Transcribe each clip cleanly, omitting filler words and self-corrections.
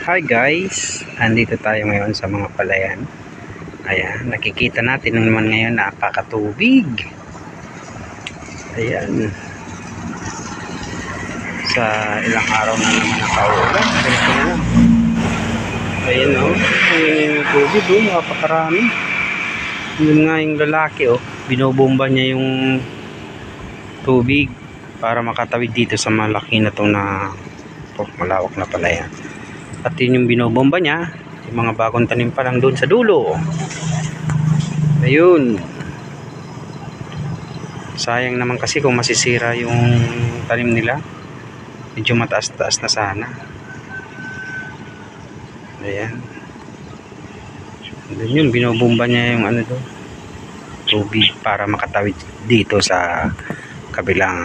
Hi guys, andito tayo ngayon sa mga palayan. Ayan, nakikita natin naman ngayon napakatubig. Ayan, sa ilang araw na naman nakaulan. Ganito na lang. Ayan o, yung tubig o, napakarami. Yun nga yung lalaki o, binobomba niya yung tubig para makatawid dito sa malaki na itong malawak na palayan. At yun yung binobomba niya, yung mga bagong tanim pa lang doon sa dulo. Ayun, sayang naman kasi kung masisira yung tanim nila. Medyo mataas-taas na sana. Ayan, doon yun, binobomba niya yung ano doon, tubig para makatawid dito sa kabilang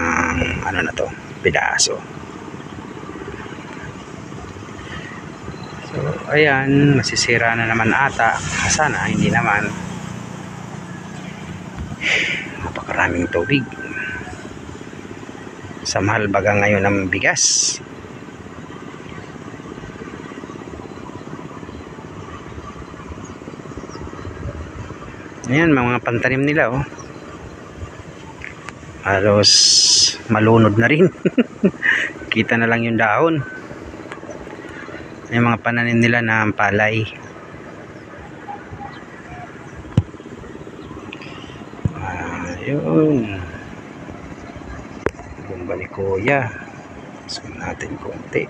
ano na to, pedaso. So, ayan, masisira na naman ata. Sana, hindi naman. Napakaraming tubig. Sa mahal baga ngayon ng bigas. Ayan, mga pantanim nila, oh. Halos malunod na rin. Kita na lang yung dahon. Yung mga pananim nila na palay. Ayun. Bumba ni Kuya. Gusto natin konti.